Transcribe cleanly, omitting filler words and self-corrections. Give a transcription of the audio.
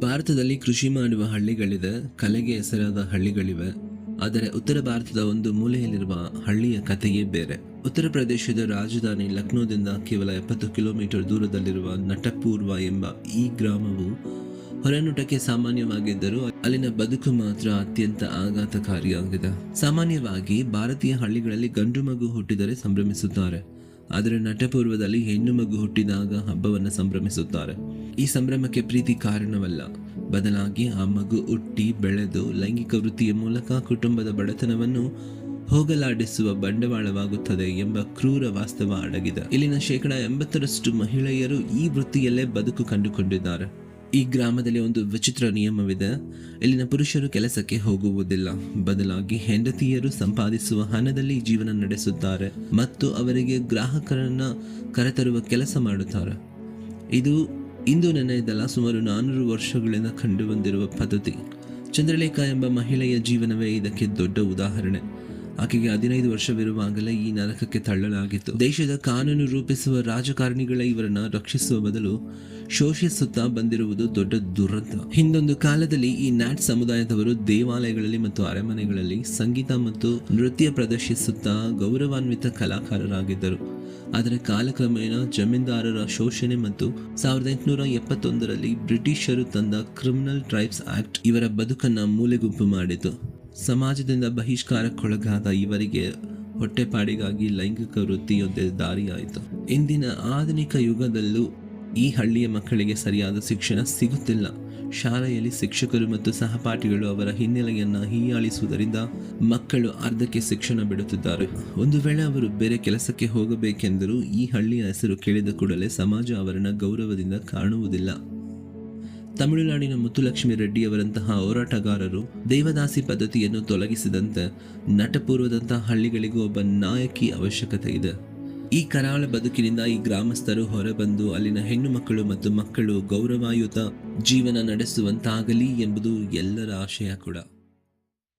ಭಾರತದಲ್ಲಿ ಕೃಷಿ ಮಾಡುವ ಹಳ್ಳಿಗಳಿವೆ, ಕಲೆಗೆ ಹೆಸರಾದ ಹಳ್ಳಿಗಳಿವೆ. ಆದರೆ ಉತ್ತರ ಭಾರತದ ಒಂದು ಮೂಲೆಯಲ್ಲಿರುವ ಹಳ್ಳಿಯ ಕಥೆಯೇ ಬೇರೆ. ಉತ್ತರ ಪ್ರದೇಶದ ರಾಜಧಾನಿ ಲಕ್ನೋದಿಂದ ಕೇವಲ 70 ಕಿಲೋಮೀಟರ್ ದೂರದಲ್ಲಿರುವ ನಟಪೂರ್ವ ಎಂಬ ಈ ಗ್ರಾಮವು ಹೊರನೋಟಕ್ಕೆ ಸಾಮಾನ್ಯವಾಗಿದ್ದರೂ ಅಲ್ಲಿನ ಬದುಕು ಮಾತ್ರ ಅತ್ಯಂತ ಆಘಾತಕಾರಿಯಾಗಿದೆ. ಸಾಮಾನ್ಯವಾಗಿ ಭಾರತೀಯ ಹಳ್ಳಿಗಳಲ್ಲಿ ಗಂಡು ಮಗು ಹುಟ್ಟಿದರೆ ಸಂಭ್ರಮಿಸುತ್ತಾರೆ. ಆದರೆ ನಟಪೂರ್ವದಲ್ಲಿ ಹೆಣ್ಣು ಮಗು ಹುಟ್ಟಿದಾಗ ಹಬ್ಬವನ್ನು ಸಂಭ್ರಮಿಸುತ್ತಾರೆ. ಈ ಸಂಭ್ರಮಕ್ಕೆ ಪ್ರೀತಿ ಕಾರಣವಲ್ಲ, ಬದಲಾಗಿ ಆ ಮಗು ಹುಟ್ಟಿ ಬೆಳೆದು ಲೈಂಗಿಕ ವೃತ್ತಿಯ ಮೂಲಕ ಕುಟುಂಬದ ಬಡತನವನ್ನು ಹೋಗಲಾಡಿಸುವ ಬಂಡವಾಳವಾಗುತ್ತದೆ ಎಂಬ ಕ್ರೂರ ವಾಸ್ತವ ಅಡಗಿದೆ. ಇಲ್ಲಿನ 80% ಮಹಿಳೆಯರು ಈ ವೃತ್ತಿಯಲ್ಲೇ ಬದುಕು ಕಂಡುಕೊಂಡಿದ್ದಾರೆ. ಈ ಗ್ರಾಮದಲ್ಲಿ ಒಂದು ವಿಚಿತ್ರ ನಿಯಮವಿದೆ. ಇಲ್ಲಿನ ಪುರುಷರು ಕೆಲಸಕ್ಕೆ ಹೋಗುವುದಿಲ್ಲ, ಬದಲಾಗಿ ಹೆಂಡತಿಯರು ಸಂಪಾದಿಸುವ ಹಣದಲ್ಲಿ ಜೀವನ ನಡೆಸುತ್ತಾರೆ ಮತ್ತು ಅವರಿಗೆ ಗ್ರಾಹಕರನ್ನ ಕರೆತರುವ ಕೆಲಸ ಮಾಡುತ್ತಾರೆ. ಇದು ಇಂದು ನೆನೆಯದಲ್ಲ, ಸುಮಾರು 400 ವರ್ಷಗಳಿಂದ ಕಂಡು ಬಂದಿರುವ ಪದ್ಧತಿ. ಚಂದ್ರಲೇಖಾ ಎಂಬ ಮಹಿಳೆಯ ಜೀವನವೇ ಇದಕ್ಕೆ ದೊಡ್ಡ ಉದಾಹರಣೆ. ಆಕೆಗೆ 15 ವರ್ಷವಿರುವಾಗಲೇ ಈ ನರಕಕ್ಕೆ ತಳ್ಳಲಾಗಿತ್ತು. ದೇಶದ ಕಾನೂನು ರೂಪಿಸುವ ರಾಜಕಾರಣಿಗಳೇ ಇವರನ್ನ ರಕ್ಷಿಸುವ ಬದಲು ಶೋಷಿಸುತ್ತಾ ಬಂದಿರುವುದು ದೊಡ್ಡ ದುರಂತ. ಹಿಂದೊಂದು ಕಾಲದಲ್ಲಿ ಈ ನ್ಯಾಟ್ ಸಮುದಾಯದವರು ದೇವಾಲಯಗಳಲ್ಲಿ ಮತ್ತು ಅರಮನೆಗಳಲ್ಲಿ ಸಂಗೀತ ಮತ್ತು ನೃತ್ಯ ಪ್ರದರ್ಶಿಸುತ್ತಾ ಗೌರವಾನ್ವಿತ ಕಲಾಕಾರರಾಗಿದ್ದರು. ಆದರೆ ಕಾಲಕ್ರಮೇಣ ಜಮೀನ್ದಾರರ ಶೋಷಣೆ ಮತ್ತು 1871ರಲ್ಲಿ ಬ್ರಿಟಿಷರು ತಂದ ಕ್ರಿಮಿನಲ್ ಟ್ರೈಬ್ಸ್ ಆಕ್ಟ್ ಇವರ ಬದುಕನ್ನ ಮೂಲೆಗುಂಪು ಮಾಡಿತು. ಸಮಾಜದಿಂದ ಬಹಿಷ್ಕಾರಕ್ಕೊಳಗಾದ ಇವರಿಗೆ ಹೊಟ್ಟೆಪಾಡಿಗಾಗಿ ಲೈಂಗಿಕ ವೃತ್ತಿಯೊಂದೇ ದಾರಿಯಾಯಿತು. ಇಂದಿನ ಆಧುನಿಕ ಯುಗದಲ್ಲೂ ಈ ಹಳ್ಳಿಯ ಮಕ್ಕಳಿಗೆ ಸರಿಯಾದ ಶಿಕ್ಷಣ ಸಿಗುತ್ತಿಲ್ಲ. ಶಾಲೆಯಲ್ಲಿ ಶಿಕ್ಷಕರು ಮತ್ತು ಸಹಪಾಠಿಗಳು ಅವರ ಹಿನ್ನೆಲೆಯನ್ನ ಹೀಯಾಳಿಸುವುದರಿಂದ ಮಕ್ಕಳು ಅರ್ಧಕ್ಕೆ ಶಿಕ್ಷಣ ಬಿಡುತ್ತಿದ್ದಾರೆ. ಒಂದು ವೇಳೆ ಅವರು ಬೇರೆ ಕೆಲಸಕ್ಕೆ ಹೋಗಬೇಕೆಂದರೂ ಈ ಹಳ್ಳಿಯ ಹೆಸರು ಕೇಳಿದ ಕೂಡಲೇ ಸಮಾಜ ಅವರನ್ನ ಗೌರವದಿಂದ ಕಾಣುವುದಿಲ್ಲ. ತಮಿಳುನಾಡಿನ ಮುತ್ತುಲಕ್ಷ್ಮಿ ರೆಡ್ಡಿಯವರಂತಹ ಹೋರಾಟಗಾರರು ದೇವದಾಸಿ ಪದ್ಧತಿಯನ್ನು ತೊಲಗಿಸಿದಂತೆ ನಟಪೂರ್ವದಂತಹ ಹಳ್ಳಿಗಳಿಗೂ ಒಬ್ಬ ನಾಯಕಿ ಅವಶ್ಯಕತೆ ಇದೆ. ಈ ಕರಾಳ ಬದುಕಿನಿಂದ ಈ ಗ್ರಾಮಸ್ಥರು ಹೊರಬಂದು ಅಲ್ಲಿನ ಹೆಣ್ಣು ಮಕ್ಕಳು ಮತ್ತು ಮಕ್ಕಳು ಗೌರವಯುತ ಜೀವನ ನಡೆಸುವಂತಾಗಲಿ ಎಂಬುದು ಎಲ್ಲರ ಆಶಯ ಕೂಡ.